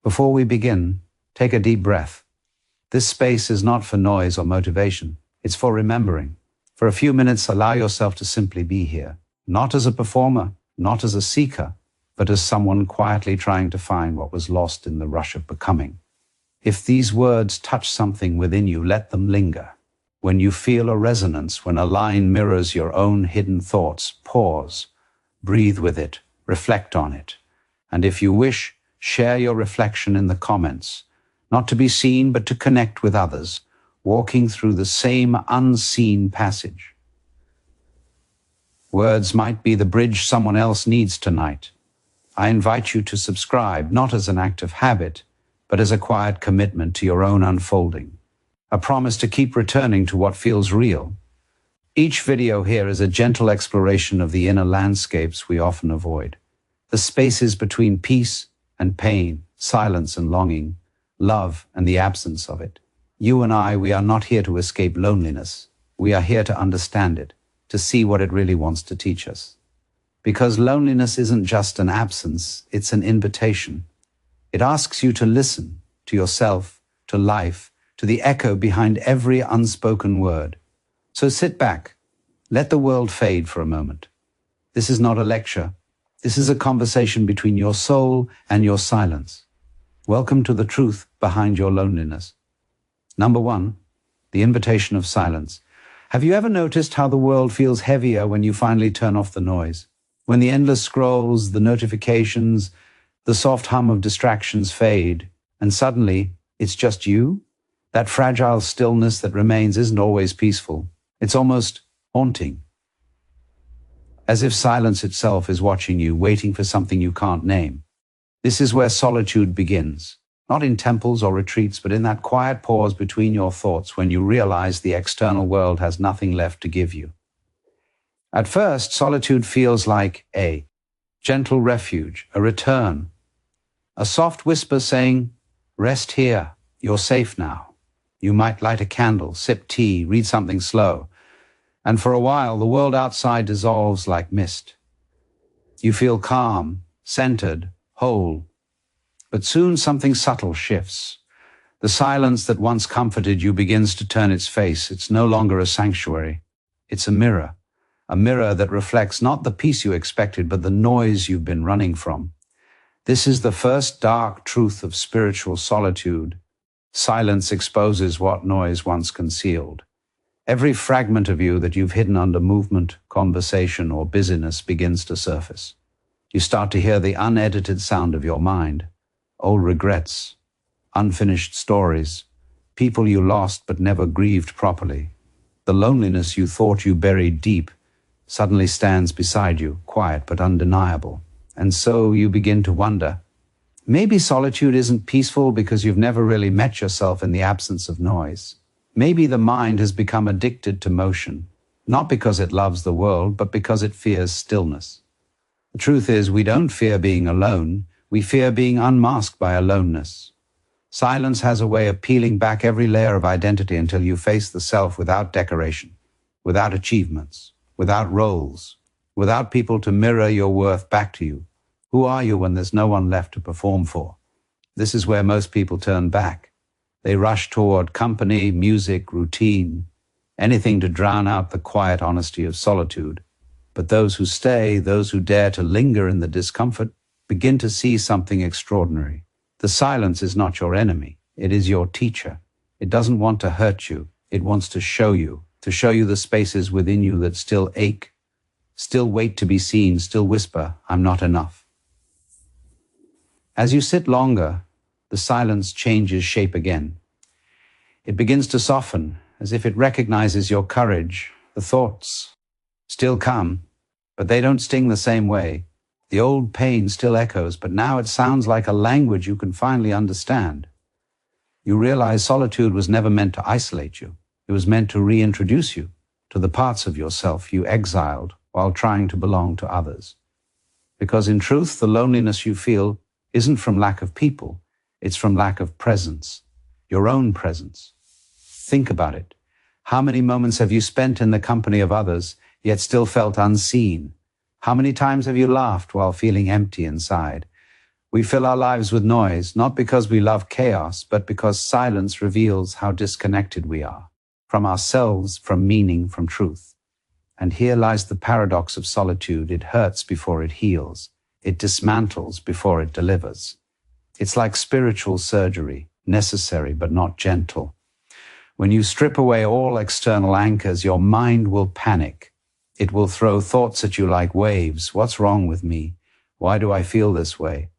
Before we begin, take a deep breath. This space is not for noise or motivation. It's for remembering. For a few minutes, allow yourself to simply be here, not as a performer, not as a seeker, but as someone quietly trying to find what was lost in the rush of becoming. If these words touch something within you, let them linger. When you feel a resonance, when a line mirrors your own hidden thoughts, pause, breathe with it, reflect on it. And if you wish, share your reflection in the comments, not to be seen, but to connect with others, walking through the same unseen passage. Words might be the bridge someone else needs tonight. I invite you to subscribe, not as an act of habit, but as a quiet commitment to your own unfolding, a promise to keep returning to what feels real. Each video here is a gentle exploration of the inner landscapes we often avoid, the spaces between peace and pain, silence and longing, love and the absence of it. You and I, we are not here to escape loneliness. We are here to understand it, to see what it really wants to teach us. Because loneliness isn't just an absence, it's an invitation. It asks you to listen to yourself, to life, to the echo behind every unspoken word. So sit back, let the world fade for a moment. This is not a lecture. This is a conversation between your soul and your silence. Welcome to the truth behind your loneliness. Number 1, the invitation of silence. Have you ever noticed how the world feels heavier when you finally turn off the noise? When the endless scrolls, the notifications, the soft hum of distractions fade, and suddenly it's just you? That fragile stillness that remains isn't always peaceful. It's almost haunting. As if silence itself is watching you, waiting for something you can't name. This is where solitude begins. Not in temples or retreats, but in that quiet pause between your thoughts when you realize the external world has nothing left to give you. At first, solitude feels like a gentle refuge, a return, a soft whisper saying, "Rest here, you're safe now." You might light a candle, sip tea, read something slow, and for a while the world outside dissolves like mist. You feel calm, centered, whole. But soon something subtle shifts. The silence that once comforted you begins to turn its face. It's no longer a sanctuary. It's a mirror that reflects not the peace you expected, but the noise you've been running from. This is the first dark truth of spiritual solitude. Silence exposes what noise once concealed. Every fragment of you that you've hidden under movement, conversation, or busyness begins to surface. You start to hear the unedited sound of your mind. Old regrets, unfinished stories, people you lost but never grieved properly. The loneliness you thought you buried deep suddenly stands beside you, quiet but undeniable. And so you begin to wonder, maybe solitude isn't peaceful because you've never really met yourself in the absence of noise. Maybe the mind has become addicted to motion, not because it loves the world, but because it fears stillness. The truth is, we don't fear being alone. We fear being unmasked by aloneness. Silence has a way of peeling back every layer of identity until you face the self without decoration, without achievements, without roles, without people to mirror your worth back to you. Who are you when there's no one left to perform for? This is where most people turn back. They rush toward company, music, routine, anything to drown out the quiet honesty of solitude. But those who stay, those who dare to linger in the discomfort, begin to see something extraordinary. The silence is not your enemy. It is your teacher. It doesn't want to hurt you. It wants to show you the spaces within you that still ache, still wait to be seen, still whisper, "I'm not enough." As you sit longer, the silence changes shape again. It begins to soften, as if it recognizes your courage. The thoughts still come, but they don't sting the same way. The old pain still echoes, but now it sounds like a language you can finally understand. You realize solitude was never meant to isolate you. It was meant to reintroduce you to the parts of yourself you exiled while trying to belong to others. Because in truth, the loneliness you feel isn't from lack of people. It's from lack of presence, your own presence. Think about it. How many moments have you spent in the company of others, yet still felt unseen? How many times have you laughed while feeling empty inside? We fill our lives with noise, not because we love chaos, but because silence reveals how disconnected we are from ourselves, from meaning, from truth. And here lies the paradox of solitude. It hurts before it heals. It dismantles before it delivers. It's like spiritual surgery, necessary but not gentle. When you strip away all external anchors, your mind will panic. It will throw thoughts at you like waves. What's wrong with me? Why do I feel this way?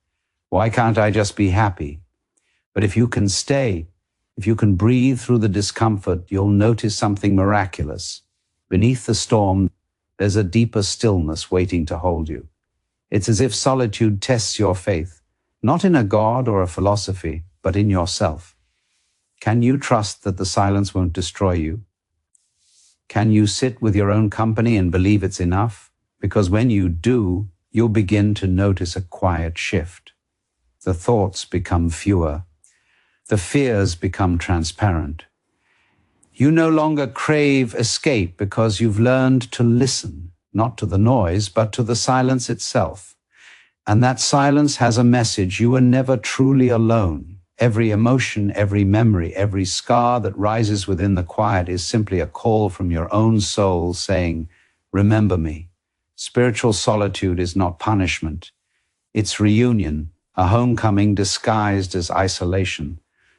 Why can't I just be happy? But if you can stay, if you can breathe through the discomfort, you'll notice something miraculous. Beneath the storm, there's a deeper stillness waiting to hold you. It's as if solitude tests your faith, not in a god or a philosophy, but in yourself. Can you trust that the silence won't destroy you? Can you sit with your own company and believe it's enough? Because when you do, you'll begin to notice a quiet shift. The thoughts become fewer. The fears become transparent. You no longer crave escape because you've learned to listen, not to the noise, but to the silence itself. And that silence has a message. You are never truly alone. Every emotion, every memory, every scar that rises within the quiet is simply a call from your own soul saying, remember me. Spiritual solitude is not punishment. It's reunion, a homecoming disguised as isolation.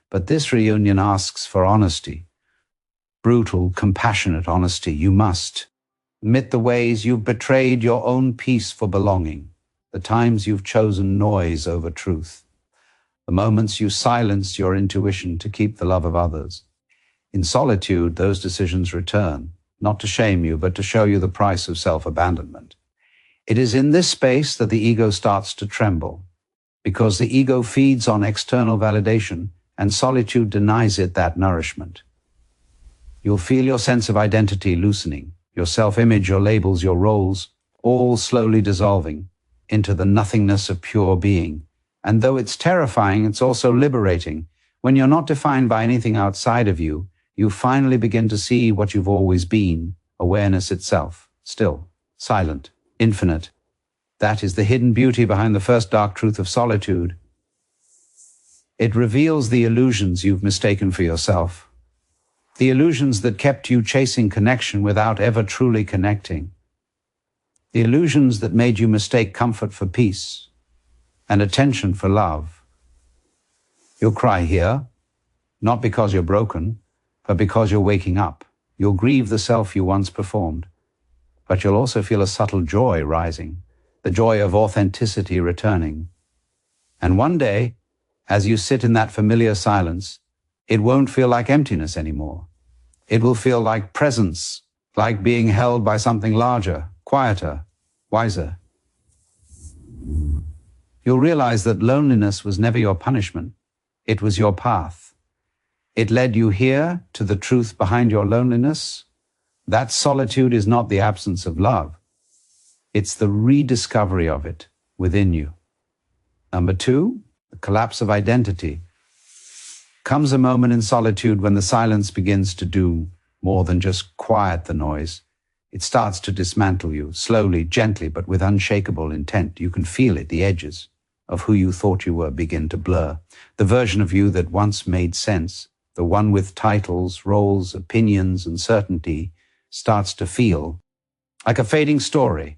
But this reunion asks for honesty. Brutal, compassionate honesty. You must admit the ways you've betrayed your own peace for belonging, the times you've chosen noise over truth, the moments you silence your intuition to keep the love of others. In solitude, those decisions return, not to shame you, but to show you the price of self-abandonment. It is in this space that the ego starts to tremble, because the ego feeds on external validation, and solitude denies it that nourishment. You'll feel your sense of identity loosening, your self-image, your labels, your roles, all slowly dissolving into the nothingness of pure being. And though it's terrifying, it's also liberating. When you're not defined by anything outside of you, you finally begin to see what you've always been, awareness itself, still, silent, infinite. That is the hidden beauty behind the first dark truth of solitude. It reveals the illusions you've mistaken for yourself, the illusions that kept you chasing connection without ever truly connecting, the illusions that made you mistake comfort for peace and attention for love. You'll cry here, not because you're broken, but because you're waking up. You'll grieve the self you once performed, but you'll also feel a subtle joy rising, the joy of authenticity returning. And one day, as you sit in that familiar silence, it won't feel like emptiness anymore. It will feel like presence, like being held by something larger, quieter, wiser. You'll realize that loneliness was never your punishment. It was your path. It led you here to the truth behind your loneliness. That solitude is not the absence of love. It's the rediscovery of it within you. Number 2, the collapse of identity. Comes a moment in solitude when the silence begins to do more than just quiet the noise. It starts to dismantle you, slowly, gently, but with unshakable intent. You can feel it, the edges of who you thought you were begin to blur. The version of you that once made sense, the one with titles, roles, opinions, and certainty, starts to feel like a fading story,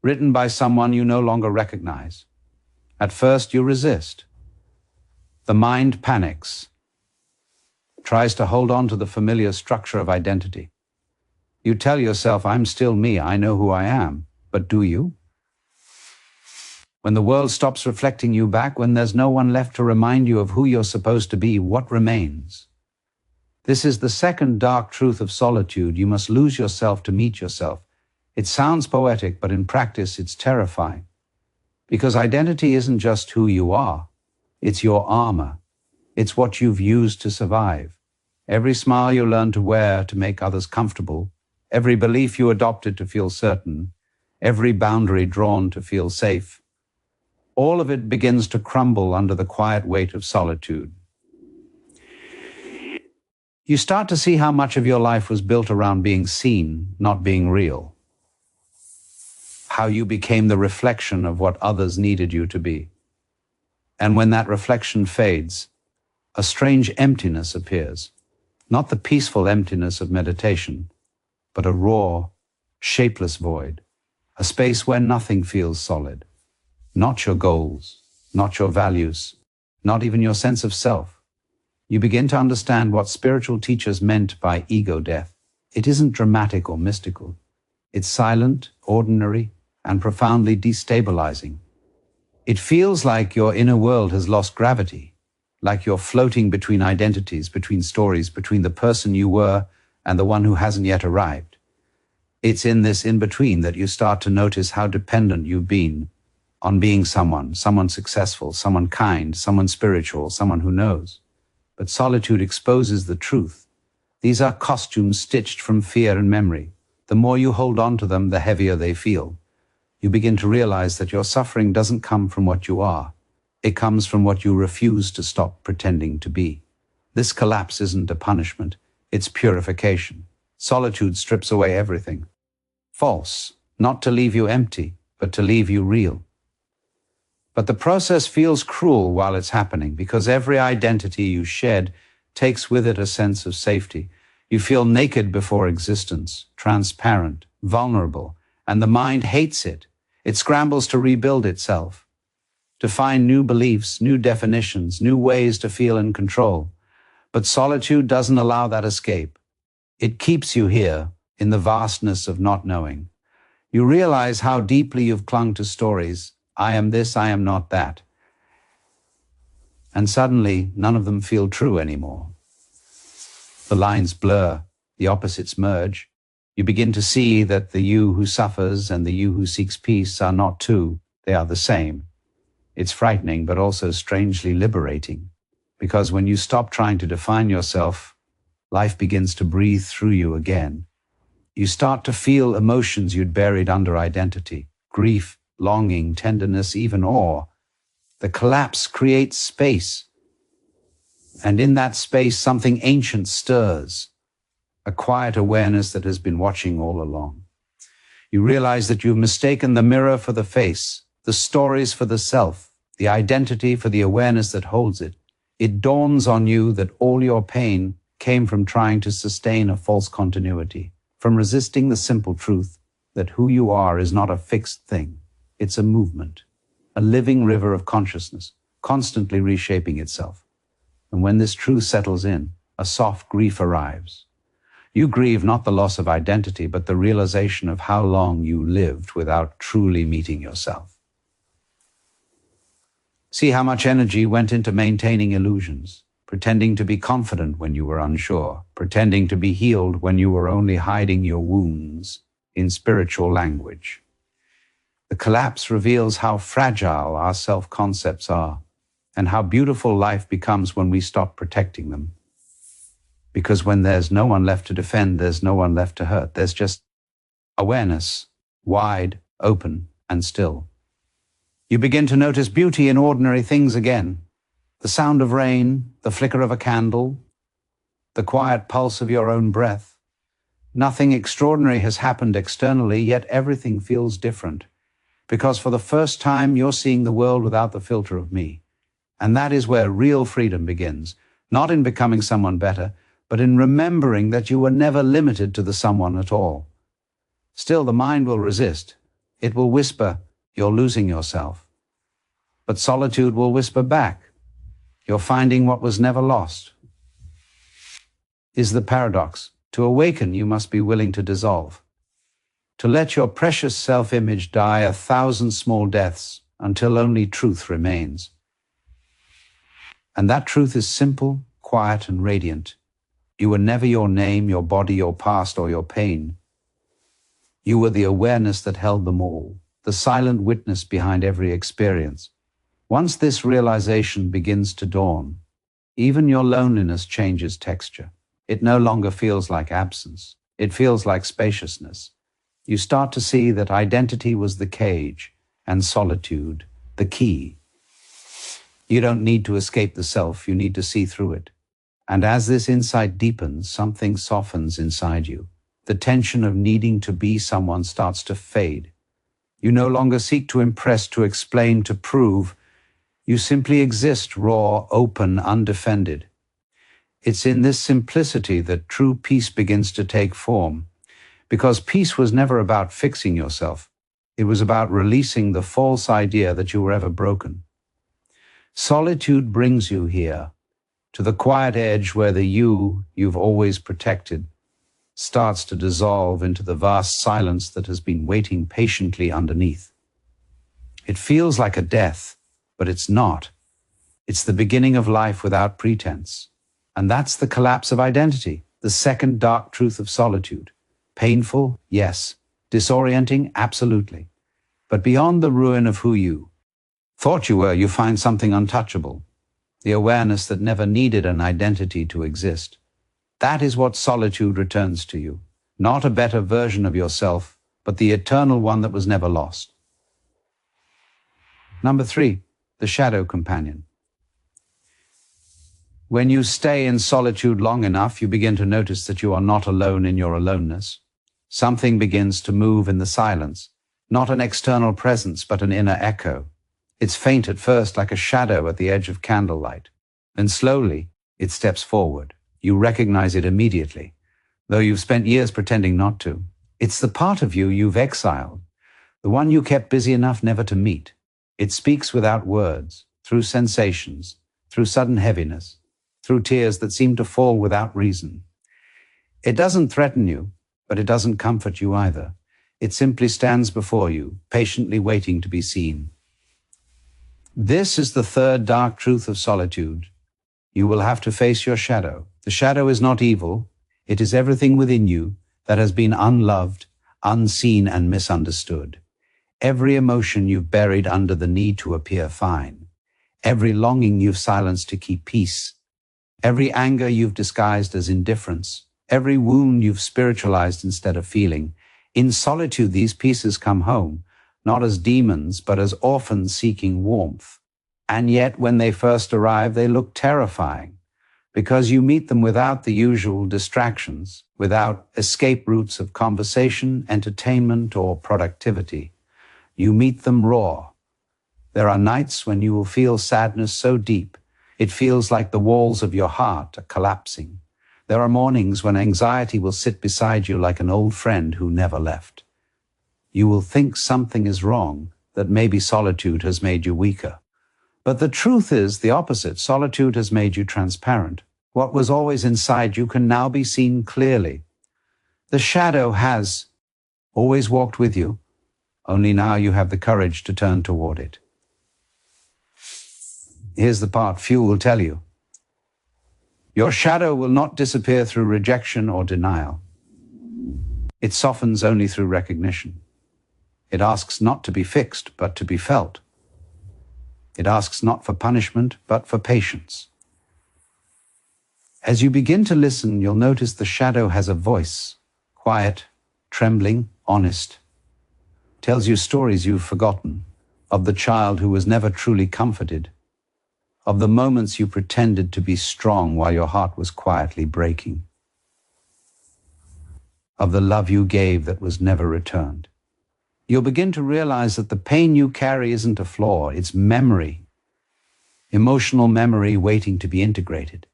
written by someone you no longer recognize. At first, you resist. The mind panics, tries to hold on to the familiar structure of identity. You tell yourself, I'm still me, I know who I am. But do you? When the world stops reflecting you back, when there's no one left to remind you of who you're supposed to be, what remains? This is the second dark truth of solitude. You must lose yourself to meet yourself. It sounds poetic, but in practice it's terrifying. Because identity isn't just who you are. It's your armor. It's what you've used to survive. Every smile you learned to wear to make others comfortable, every belief you adopted to feel certain, every boundary drawn to feel safe, all of it begins to crumble under the quiet weight of solitude. You start to see how much of your life was built around being seen, not being real. How you became the reflection of what others needed you to be. And when that reflection fades, a strange emptiness appears. Not the peaceful emptiness of meditation, but a raw, shapeless void, a space where nothing feels solid. Not your goals, not your values, not even your sense of self. You begin to understand what spiritual teachers meant by ego death. It isn't dramatic or mystical. It's silent, ordinary, and profoundly destabilizing. It feels like your inner world has lost gravity, like you're floating between identities, between stories, between the person you were and the one who hasn't yet arrived. It's in this in-between that you start to notice how dependent you've been on being someone successful, someone kind, someone spiritual, someone who knows. But solitude exposes the truth. These are costumes stitched from fear and memory. The more you hold on to them, the heavier they feel. You begin to realize that your suffering doesn't come from what you are. It comes from what you refuse to stop pretending to be. This collapse isn't a punishment, it's purification. Solitude strips away everything. False, not to leave you empty, but to leave you real. But the process feels cruel while it's happening, because every identity you shed takes with it a sense of safety. You feel naked before existence, transparent, vulnerable, and the mind hates it. It scrambles to rebuild itself, to find new beliefs, new definitions, new ways to feel in control. But solitude doesn't allow that escape. It keeps you here, in the vastness of not knowing. You realize how deeply you've clung to stories. I am this, I am not that. And suddenly, none of them feel true anymore. The lines blur, the opposites merge. You begin to see that the you who suffers and the you who seeks peace are not two, they are the same. It's frightening, but also strangely liberating, because when you stop trying to define yourself, life begins to breathe through you again. You start to feel emotions you'd buried under identity, grief, longing, tenderness, even awe. The collapse creates space. And in that space, something ancient stirs, a quiet awareness that has been watching all along. You realize that you've mistaken the mirror for the face, the stories for the self, the identity for the awareness that holds it. It dawns on you that all your pain came from trying to sustain a false continuity, from resisting the simple truth that who you are is not a fixed thing. It's a movement, a living river of consciousness, constantly reshaping itself. And when this truth settles in, a soft grief arrives. You grieve not the loss of identity, but the realization of how long you lived without truly meeting yourself. See how much energy went into maintaining illusions, pretending to be confident when you were unsure, pretending to be healed when you were only hiding your wounds in spiritual language. The collapse reveals how fragile our self-concepts are, and how beautiful life becomes when we stop protecting them. Because when there's no one left to defend, there's no one left to hurt. There's just awareness, wide, open, and still. You begin to notice beauty in ordinary things again. The sound of rain, the flicker of a candle, the quiet pulse of your own breath. Nothing extraordinary has happened externally, yet everything feels different. Because for the first time, you're seeing the world without the filter of me. And that is where real freedom begins, not in becoming someone better, but in remembering that you were never limited to the someone at all. Still, the mind will resist. It will whisper, you're losing yourself. But solitude will whisper back, you're finding what was never lost. Is the paradox. To awaken, you must be willing to dissolve. To let your precious self-image die 1,000 small deaths until only truth remains. And that truth is simple, quiet, and radiant. You were never your name, your body, your past, or your pain. You were the awareness that held them all, the silent witness behind every experience. Once this realization begins to dawn, even your loneliness changes texture. It no longer feels like absence. It feels like spaciousness. You start to see that identity was the cage and solitude the key. You don't need to escape the self, you need to see through it. And as this insight deepens, something softens inside you. The tension of needing to be someone starts to fade. You no longer seek to impress, to explain, to prove. You simply exist, raw, open, undefended. It's in this simplicity that true peace begins to take form, because peace was never about fixing yourself. It was about releasing the false idea that you were ever broken. Solitude brings you here, to the quiet edge where the you've always protected starts to dissolve into the vast silence that has been waiting patiently underneath. It feels like a death, but it's not. It's the beginning of life without pretense. And that's the collapse of identity, the second dark truth of solitude. Painful, yes. Disorienting, absolutely. But beyond the ruin of who you thought you were, you find something untouchable, the awareness that never needed an identity to exist. That is what solitude returns to you, not a better version of yourself, but the eternal one that was never lost. Number 3, the shadow companion. When you stay in solitude long enough, you begin to notice that you are not alone in your aloneness. Something begins to move in the silence, not an external presence, but an inner echo. It's faint at first, like a shadow at the edge of candlelight. Then slowly, it steps forward. You recognize it immediately, though you've spent years pretending not to. It's the part of you you've exiled, the one you kept busy enough never to meet. It speaks without words, through sensations, through sudden heaviness, through tears that seem to fall without reason. It doesn't threaten you, but it doesn't comfort you either. It simply stands before you, patiently waiting to be seen. This is the third dark truth of solitude. You will have to face your shadow. The shadow is not evil. It is everything within you that has been unloved, unseen, and misunderstood. Every emotion you've buried under the need to appear fine. Every longing you've silenced to keep peace. Every anger you've disguised as indifference. Every wound you've spiritualized instead of feeling. In solitude, these pieces come home, not as demons, but as orphans seeking warmth. And yet, when they first arrive, they look terrifying, because you meet them without the usual distractions, without escape routes of conversation, entertainment, or productivity. You meet them raw. There are nights when you will feel sadness so deep, it feels like the walls of your heart are collapsing. There are mornings when anxiety will sit beside you like an old friend who never left. You will think something is wrong, that maybe solitude has made you weaker. But the truth is the opposite. Solitude has made you transparent. What was always inside you can now be seen clearly. The shadow has always walked with you, only now you have the courage to turn toward it. Here's the part few will tell you. Your shadow will not disappear through rejection or denial. It softens only through recognition. It asks not to be fixed, but to be felt. It asks not for punishment, but for patience. As you begin to listen, you'll notice the shadow has a voice, quiet, trembling, honest. Tells you stories you've forgotten, of the child who was never truly comforted, of the moments you pretended to be strong while your heart was quietly breaking, of the love you gave that was never returned. You'll begin to realize that the pain you carry isn't a flaw, it's memory, emotional memory waiting to be integrated.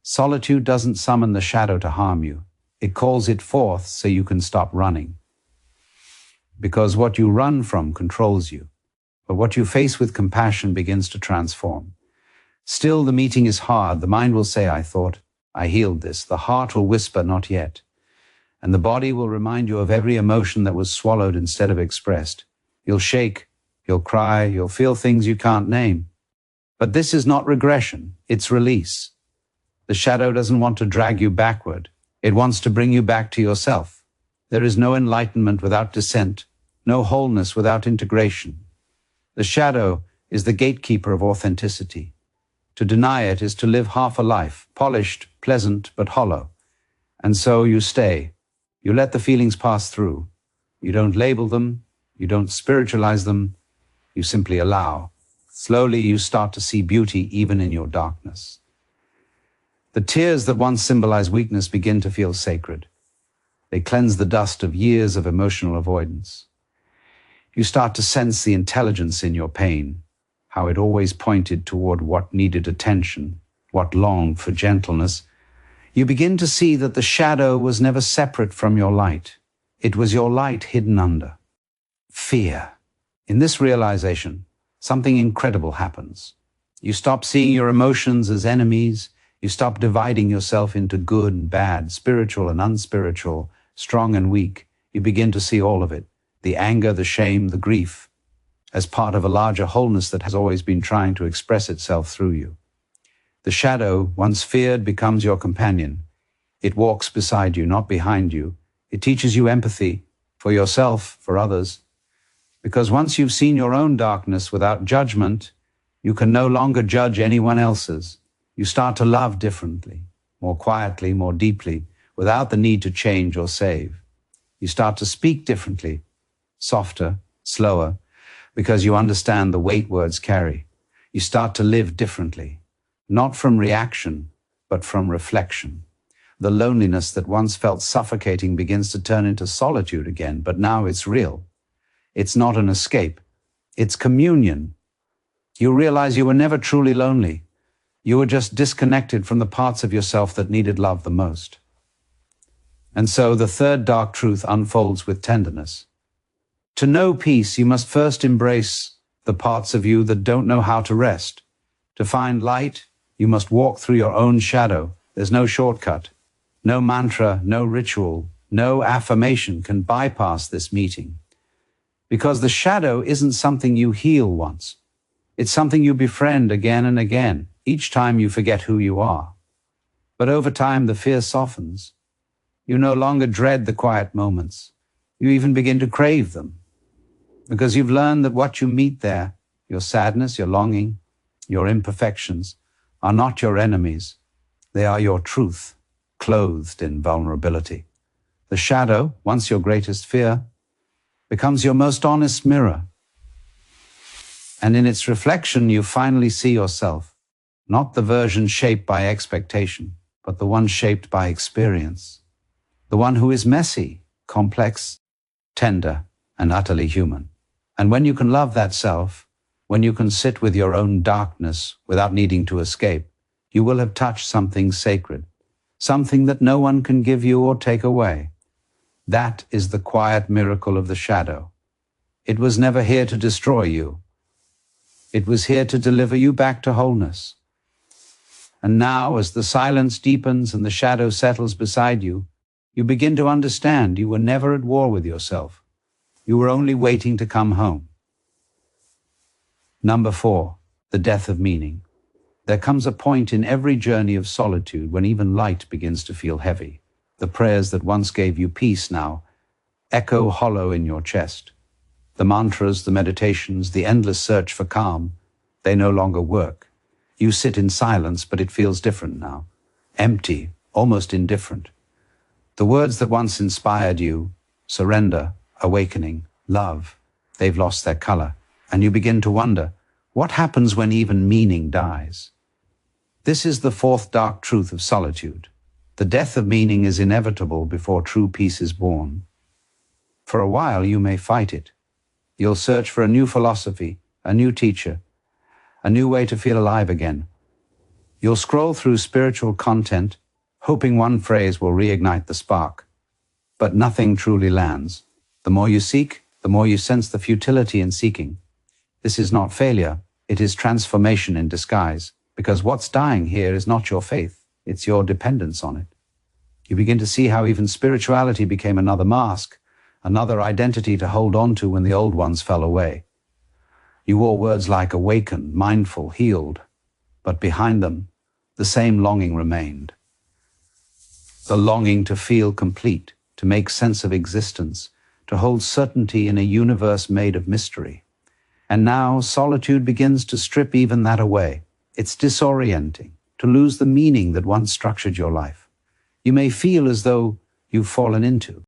Solitude doesn't summon the shadow to harm you. It calls it forth so you can stop running. Because what you run from controls you, but what you face with compassion begins to transform. Still, the meeting is hard. The mind will say, I thought, I healed this. The heart will whisper, not yet. And the body will remind you of every emotion that was swallowed instead of expressed. You'll shake, you'll cry, you'll feel things you can't name. But this is not regression, it's release. The shadow doesn't want to drag you backward. It wants to bring you back to yourself. There is no enlightenment without descent, no wholeness without integration. The shadow is the gatekeeper of authenticity. To deny it is to live half a life, polished, pleasant, but hollow. And so you stay. You let the feelings pass through. You don't label them. You don't spiritualize them. You simply allow. Slowly you start to see beauty even in your darkness. The tears that once symbolized weakness begin to feel sacred. They cleanse the dust of years of emotional avoidance. You start to sense the intelligence in your pain. how it always pointed toward what needed attention, what longed for gentleness, you begin to see that the shadow was never separate from your light. It was your light hidden under fear. In this realization, something incredible happens. You stop seeing your emotions as enemies. You stop dividing yourself into good and bad, spiritual and unspiritual, strong and weak. You begin to see all of it, the anger, the shame, the grief, as part of a larger wholeness that has always been trying to express itself through you. The shadow, once feared, becomes your companion. It walks beside you, not behind you. It teaches you empathy for yourself, for others. Because once you've seen your own darkness without judgment, you can no longer judge anyone else's. You start to love differently, more quietly, more deeply, without the need to change or save. You start to speak differently, softer, slower, because you understand the weight words carry. You start to live differently, not from reaction, but from reflection. The loneliness that once felt suffocating begins to turn into solitude again, but now it's real. It's not an escape. It's communion. You realize you were never truly lonely. You were just disconnected from the parts of yourself that needed love the most. And so the third dark truth unfolds with tenderness. To know peace, you must first embrace the parts of you that don't know how to rest. To find light, you must walk through your own shadow. There's no shortcut, no mantra, no ritual, no affirmation can bypass this meeting. Because the shadow isn't something you heal once. It's something you befriend again and again, each time you forget who you are. But over time, the fear softens. You no longer dread the quiet moments. You even begin to crave them. Because you've learned that what you meet there, your sadness, your longing, your imperfections, are not your enemies. They are your truth, clothed in vulnerability. The shadow, once your greatest fear, becomes your most honest mirror. And in its reflection, you finally see yourself, not the version shaped by expectation, but the one shaped by experience. The one who is messy, complex, tender, and utterly human. And when you can love that self, when you can sit with your own darkness without needing to escape, you will have touched something sacred, something that no one can give you or take away. That is the quiet miracle of the shadow. It was never here to destroy you. It was here to deliver you back to wholeness. And now, as the silence deepens and the shadow settles beside you, you begin to understand you were never at war with yourself. You were only waiting to come home. Number 4, the death of meaning. There comes a point in every journey of solitude when even light begins to feel heavy. The prayers that once gave you peace now echo hollow in your chest. The mantras, the meditations, the endless search for calm, they no longer work. You sit in silence, but it feels different now. Empty, almost indifferent. The words that once inspired you, surrender, awakening, love, they've lost their color, and you begin to wonder, what happens when even meaning dies? This is the fourth dark truth of solitude. The death of meaning is inevitable before true peace is born. For a while you may fight it. You'll search for a new philosophy, a new teacher, a new way to feel alive again. You'll scroll through spiritual content, hoping one phrase will reignite the spark. But nothing truly lands. The more you seek, the more you sense the futility in seeking. This is not failure, it is transformation in disguise, because what's dying here is not your faith, it's your dependence on it. You begin to see how even spirituality became another mask, another identity to hold on to when the old ones fell away. You wore words like awakened, mindful, healed, but behind them, the same longing remained. The longing to feel complete, to make sense of existence, to hold certainty in a universe made of mystery. And now solitude begins to strip even that away. It's disorienting to lose the meaning that once structured your life. You may feel as though you've fallen into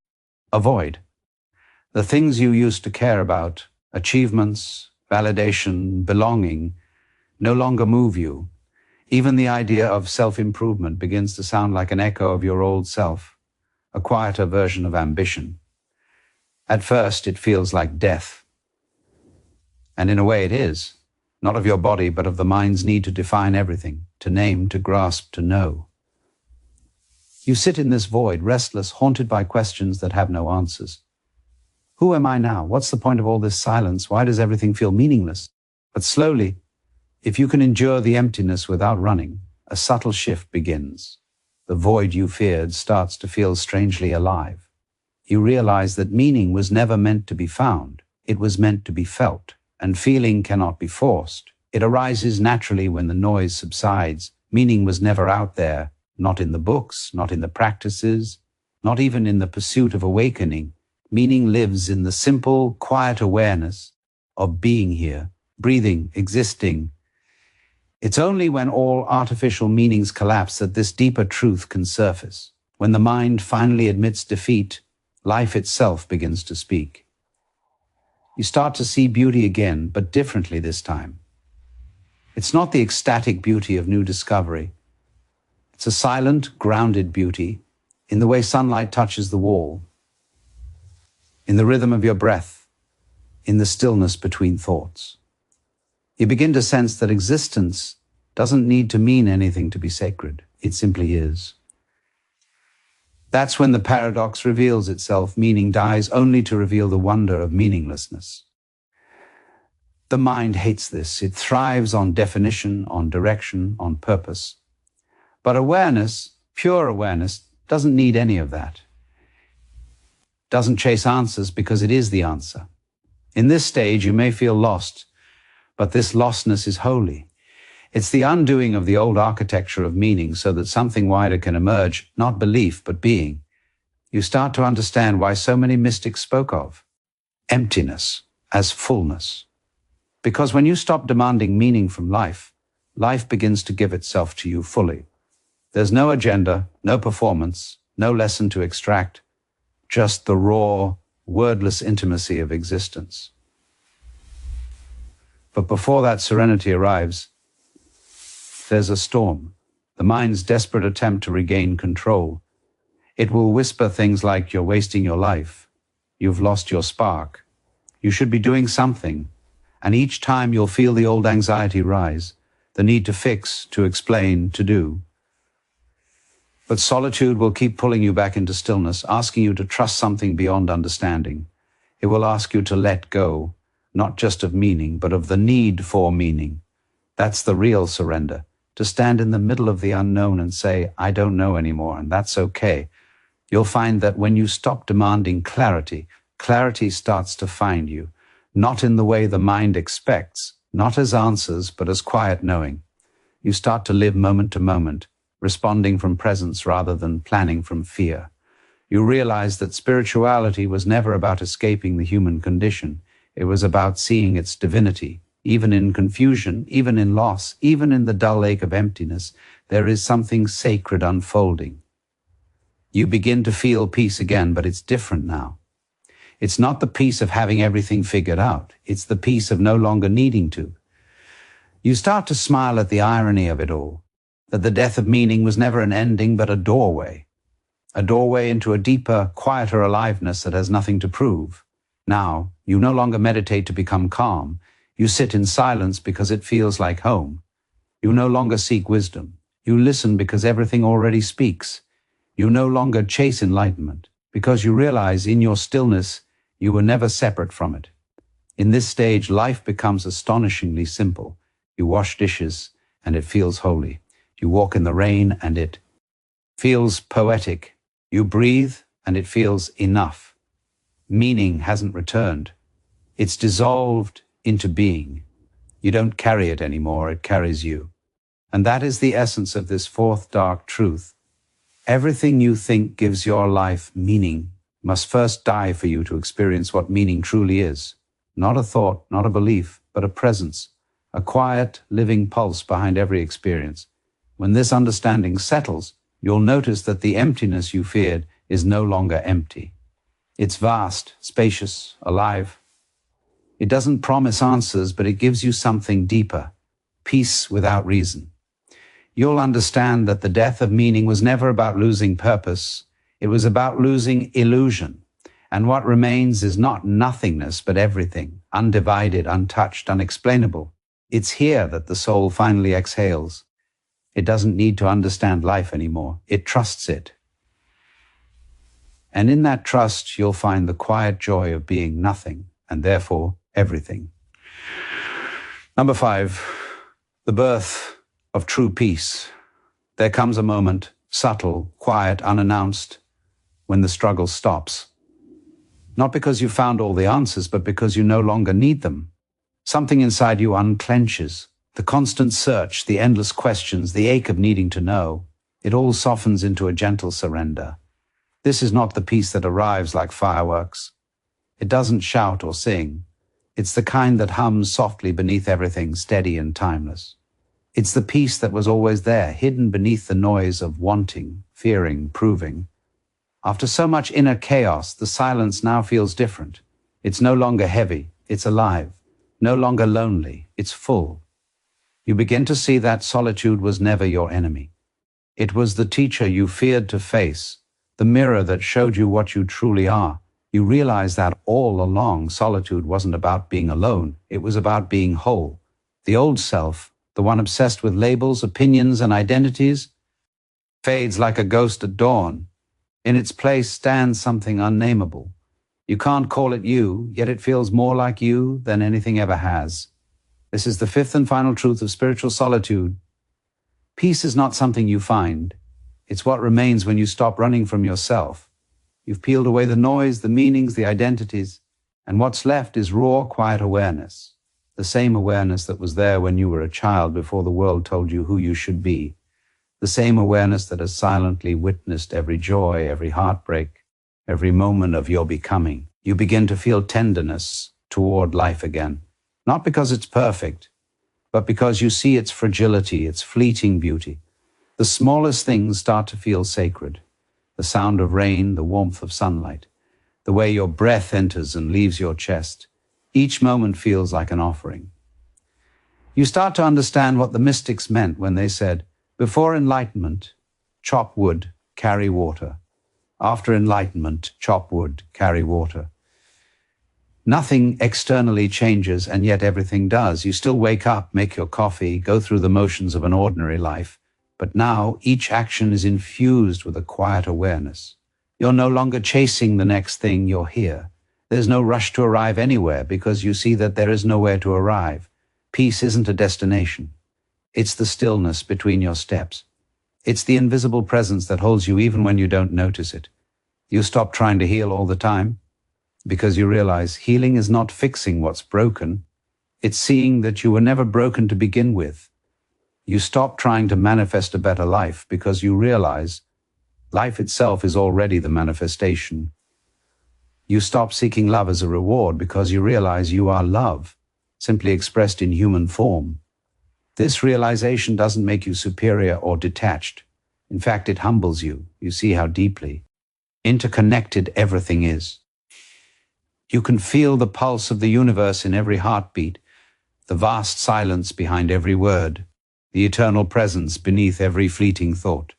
a void. The things you used to care about, achievements, validation, belonging, no longer move you. Even the idea of self-improvement begins to sound like an echo of your old self, a quieter version of ambition. At first, it feels like death. And in a way it is. not of your body, but of the mind's need to define everything, to name, to grasp, to know. You sit in this void, restless, haunted by questions that have no answers. Who am I now? What's the point of all this silence? Why does everything feel meaningless? But slowly, if you can endure the emptiness without running, a subtle shift begins. The void you feared starts to feel strangely alive. You realize that meaning was never meant to be found. It was meant to be felt, and feeling cannot be forced. It arises naturally when the noise subsides. Meaning was never out there, not in the books, not in the practices, not even in the pursuit of awakening. Meaning lives in the simple, quiet awareness of being here, breathing, existing. It's only when all artificial meanings collapse that this deeper truth can surface. When the mind finally admits defeat, life itself begins to speak. You start to see beauty again, but differently this time. It's not the ecstatic beauty of new discovery. It's a silent, grounded beauty in the way sunlight touches the wall, in the rhythm of your breath, in the stillness between thoughts. You begin to sense that existence doesn't need to mean anything to be sacred. It simply is. That's when the paradox reveals itself. Meaning dies only to reveal the wonder of meaninglessness. The mind hates this. It thrives on definition, on direction, on purpose. But awareness, pure awareness, doesn't need any of that. Doesn't chase answers because it is the answer. In this stage, you may feel lost, but this lostness is holy. It's the undoing of the old architecture of meaning so that something wider can emerge, not belief, but being. You start to understand why so many mystics spoke of emptiness as fullness. Because when you stop demanding meaning from life, life begins to give itself to you fully. There's no agenda, no performance, no lesson to extract, just the raw, wordless intimacy of existence. But before that serenity arrives, there's a storm, the mind's desperate attempt to regain control. It will whisper things like, you're wasting your life, you've lost your spark, you should be doing something. And each time you'll feel the old anxiety rise, the need to fix, to explain, to do. But solitude will keep pulling you back into stillness, asking you to trust something beyond understanding. It will ask you to let go, not just of meaning, but of the need for meaning. That's the real surrender, to stand in the middle of the unknown and say, I don't know anymore, and that's okay. You'll find that when you stop demanding clarity, clarity starts to find you, not in the way the mind expects, not as answers, but as quiet knowing. You start to live moment to moment, responding from presence rather than planning from fear. You realize that spirituality was never about escaping the human condition. It was about seeing its divinity. Even in confusion, even in loss, even in the dull ache of emptiness, there is something sacred unfolding. You begin to feel peace again, but it's different now. It's not the peace of having everything figured out. It's the peace of no longer needing to. You start to smile at the irony of it all, that the death of meaning was never an ending, but a doorway into a deeper, quieter aliveness that has nothing to prove. Now, you no longer meditate to become calm. You sit in silence because it feels like home. You no longer seek wisdom. You listen because everything already speaks. You no longer chase enlightenment because you realize in your stillness you were never separate from it. In this stage, life becomes astonishingly simple. You wash dishes and it feels holy. You walk in the rain and it feels poetic. You breathe and it feels enough. Meaning hasn't returned. It's dissolved into being. You don't carry it anymore, it carries you. And that is the essence of this fourth dark truth. Everything you think gives your life meaning must first die for you to experience what meaning truly is. Not a thought, not a belief, but a presence, a quiet, living pulse behind every experience. When this understanding settles, you'll notice that the emptiness you feared is no longer empty. It's vast, spacious, alive. It doesn't promise answers, but it gives you something deeper, peace without reason. You'll understand that the death of meaning was never about losing purpose. It was about losing illusion. And what remains is not nothingness, but everything, undivided, untouched, unexplainable. It's here that the soul finally exhales. It doesn't need to understand life anymore. It trusts it. And in that trust, you'll find the quiet joy of being nothing, and therefore everything. Number 5, the birth of true peace. There comes a moment, subtle, quiet, unannounced, when the struggle stops. Not because you found all the answers, but because you no longer need them. Something inside you unclenches. The constant search, the endless questions, the ache of needing to know, it all softens into a gentle surrender. This is not the peace that arrives like fireworks. It doesn't shout or sing. It's the kind that hums softly beneath everything, steady and timeless. It's the peace that was always there, hidden beneath the noise of wanting, fearing, proving. After so much inner chaos, the silence now feels different. It's no longer heavy, it's alive. No longer lonely, it's full. You begin to see that solitude was never your enemy. It was the teacher you feared to face, the mirror that showed you what you truly are. You realize that all along, solitude wasn't about being alone, it was about being whole. The old self, the one obsessed with labels, opinions, and identities, fades like a ghost at dawn. In its place stands something unnameable. You can't call it you, yet it feels more like you than anything ever has. This is the 5th and final truth of spiritual solitude. Peace is not something you find. It's what remains when you stop running from yourself. You've peeled away the noise, the meanings, the identities, and what's left is raw, quiet awareness. The same awareness that was there when you were a child before the world told you who you should be. The same awareness that has silently witnessed every joy, every heartbreak, every moment of your becoming. You begin to feel tenderness toward life again, not because it's perfect, but because you see its fragility, its fleeting beauty. The smallest things start to feel sacred. The sound of rain, the warmth of sunlight, the way your breath enters and leaves your chest. Each moment feels like an offering. You start to understand what the mystics meant when they said, before enlightenment, chop wood, carry water. After enlightenment, chop wood, carry water. Nothing externally changes, and yet everything does. You still wake up, make your coffee, go through the motions of an ordinary life. But now each action is infused with a quiet awareness. You're no longer chasing the next thing, you're here. There's no rush to arrive anywhere because you see that there is nowhere to arrive. Peace isn't a destination. It's the stillness between your steps. It's the invisible presence that holds you even when you don't notice it. You stop trying to heal all the time because you realize healing is not fixing what's broken. It's seeing that you were never broken to begin with. You stop trying to manifest a better life because you realize life itself is already the manifestation. You stop seeking love as a reward because you realize you are love, simply expressed in human form. This realization doesn't make you superior or detached. In fact, it humbles you. You see how deeply interconnected everything is. You can feel the pulse of the universe in every heartbeat, the vast silence behind every word, the eternal presence beneath every fleeting thought.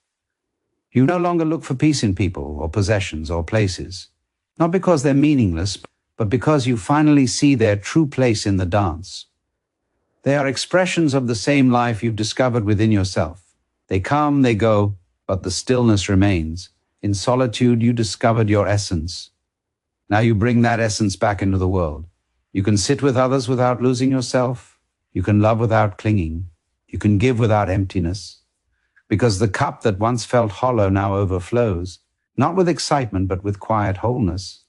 You no longer look for peace in people or possessions or places, not because they're meaningless, but because you finally see their true place in the dance. They are expressions of the same life you've discovered within yourself. They come, they go, but the stillness remains. In solitude, you discovered your essence. Now you bring that essence back into the world. You can sit with others without losing yourself. You can love without clinging. You can give without emptiness. Because the cup that once felt hollow now overflows, not with excitement, but with quiet wholeness.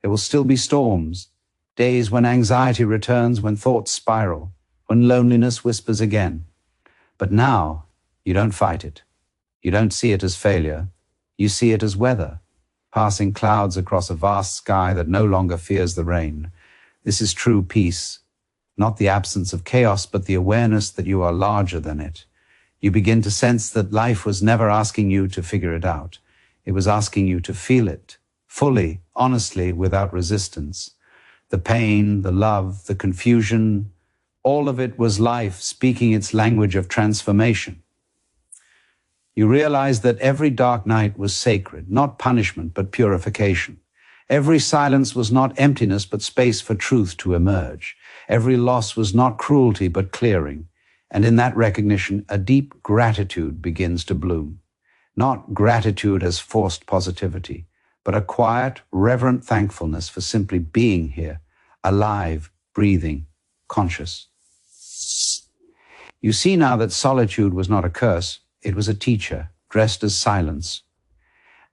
There will still be storms, days when anxiety returns, when thoughts spiral, when loneliness whispers again. But now, you don't fight it. You don't see it as failure. You see it as weather, passing clouds across a vast sky that no longer fears the rain. This is true peace, not the absence of chaos, but the awareness that you are larger than it. You begin to sense that life was never asking you to figure it out. It was asking you to feel it, fully, honestly, without resistance. The pain, the love, the confusion, all of it was life speaking its language of transformation. You realized that every dark night was sacred, not punishment, but purification. Every silence was not emptiness, but space for truth to emerge. Every loss was not cruelty, but clearing. And in that recognition, a deep gratitude begins to bloom. Not gratitude as forced positivity, but a quiet, reverent thankfulness for simply being here, alive, breathing, conscious. You see now that solitude was not a curse, it was a teacher, dressed as silence.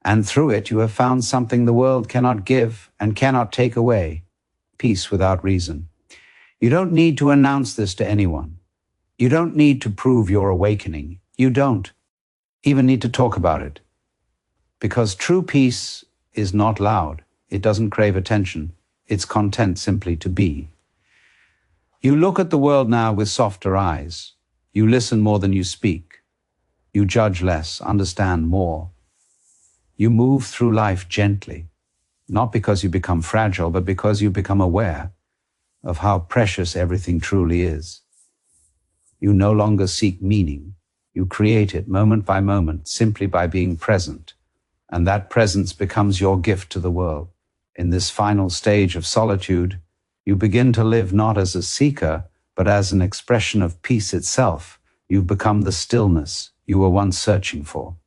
And through it you have found something the world cannot give and cannot take away, peace without reason. You don't need to announce this to anyone. You don't need to prove your awakening. You don't even need to talk about it. Because true peace is not loud. It doesn't crave attention. It's content simply to be. You look at the world now with softer eyes. You listen more than you speak. You judge less, understand more. You move through life gently, not because you become fragile, but because you become aware of how precious everything truly is. You no longer seek meaning. You create it moment by moment, simply by being present. And that presence becomes your gift to the world. In this final stage of solitude, you begin to live not as a seeker, but as an expression of peace itself. You've become the stillness you were once searching for.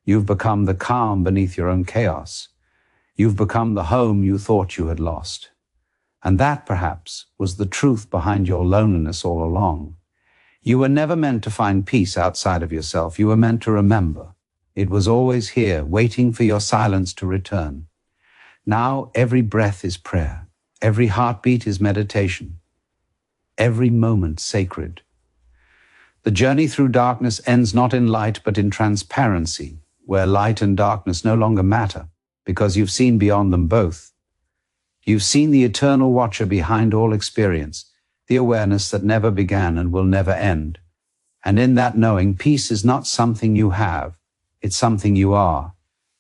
You've become the calm beneath your own chaos. You've become the home you thought you had lost. And that, perhaps, was the truth behind your loneliness all along. You were never meant to find peace outside of yourself. You were meant to remember. It was always here, waiting for your silence to return. Now every breath is prayer. Every heartbeat is meditation. Every moment sacred. The journey through darkness ends not in light, but in transparency, where light and darkness no longer matter, because you've seen beyond them both. You've seen the eternal watcher behind all experience, the awareness that never began and will never end. And in that knowing, peace is not something you have, it's something you are.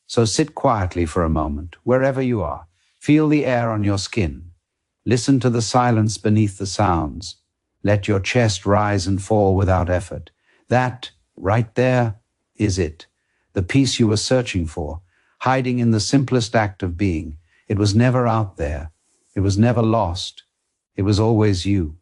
So sit quietly for a moment, wherever you are. Feel the air on your skin. Listen to the silence beneath the sounds. Let your chest rise and fall without effort. That, right there, is it. The peace you were searching for, hiding in the simplest act of being. It was never out there. It was never lost. It was always you.